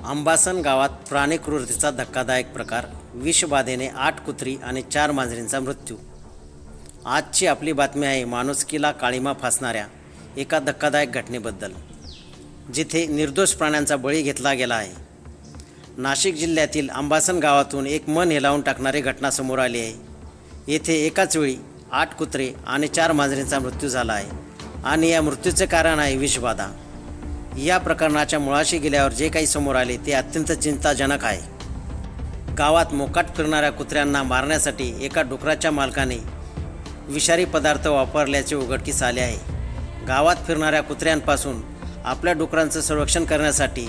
अंबासन गावात प्राणी क्रूरतेचा धक्कादायक प्रकार. विषबाधेने 8 कुत्री आणि 4 मांजरींचा मृत्यू. आजची आपली बातमी आहे माणुसकीला काळिमा फासणाऱ्या एका धक्कादायक घटनेबद्दल, जिथे निर्दोष प्राण्यांचा बळी घेतला गेला आहे. नाशिक जिल्ह्यातील अंबासन गावातून एक मन हेलावून टाकणारी घटना समोर आली आहे. येथे एकाच वेळी 8 कुत्रे आणि 4 मांजरींचा मृत्यू झाला आहे आणि या मृत्यूचे कारण आहे विषबाधा. या प्रकरणाच्या मुळाशी गेल्यावर जे काही समोर आले ते अत्यंत चिंताजनक आहे. गावात मोकाट फिरणाऱ्या कुत्र्यांना मारण्यासाठी एका डुकराच्या मालकाने विषारी पदार्थ वापरल्याचे उघडकीस आले आहे. गावात फिरणाऱ्या कुत्र्यांपासून आपल्या डुकरांचं संरक्षण करण्यासाठी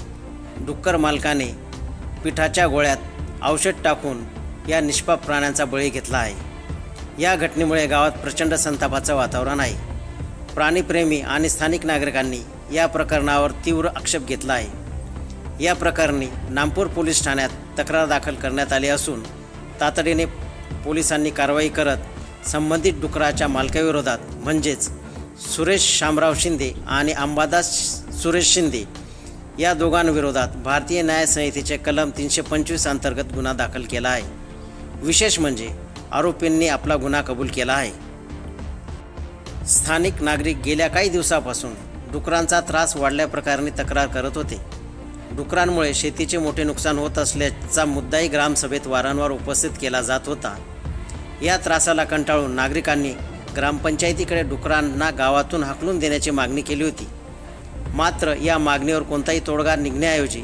डुक्कर मालकाने पिठाच्या गोळ्यात औषध टाकून या निष्पाप प्राण्यांचा बळी घेतला आहे. या घटनेमुळे गावात प्रचंड संतापाचं वातावरण आहे. प्राणीप्रेमी आणि स्थानिक नागरिकांनी या प्रकरणावर तीव्र आक्षेप घेतला आहे. या प्रकरणी नामपूर पोलीस ठाण्यात तक्रार दाखल करण्यात आली असून तातडीने पोलिसांनी कारवाई करत संबंधित डुकराच्या मालकाविरोधात म्हणजेच सुरेश शामराव शिंदे आणि अंबादास सुरेश शिंदे या दोघांविरोधात भारतीय न्याय संहितेचे कलम 325 अंतर्गत गुन्हा दाखल केला आहे. विशेष म्हणजे आरोपींनी आपला गुन्हा कबूल केला आहे. स्थानिक नागरिक गेल्या काही दिवसापासून डुकरांचा त्रास वाढल्याप्रकरणी तक्रार करत होते. डुकरांमुळे शेतीचे मोठे नुकसान होत असल्याचा मुद्दाही ग्रामसभेत वारंवार उपस्थित केला जात होता. या त्रासाला कंटाळून नागरिकांनी ग्रामपंचायतीकडे डुकरांना गावातून हाकलून देण्याची मागणी केली होती. मात्र या मागणीवर कोणताही तोडगा निघण्याऐवजी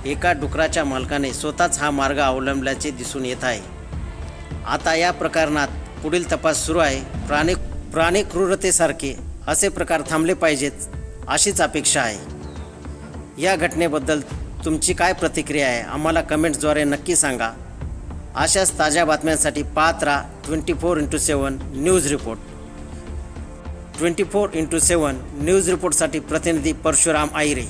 एका डुकराच्या मालकाने स्वतःच हा मार्ग अवलंबल्याचे दिसून येत आहे. आता या प्रकरणात पुढील तपास सुरू आहे. प्राणी क्रूरतेसारखे असे प्रकार थांबले पाहिजेत अशीच अपेक्षा आहे. या घटनेबद्दल तुमची काय प्रतिक्रिया आहे आम्हाला कमेंट्सद्वारे नक्की सांगा. अशाच ताज्या बातम्यांसाठी पाहत राहा 24x7 news report. 24x7 news रिपोर्टसाठी प्रतिनिधी परशुराम आईरे.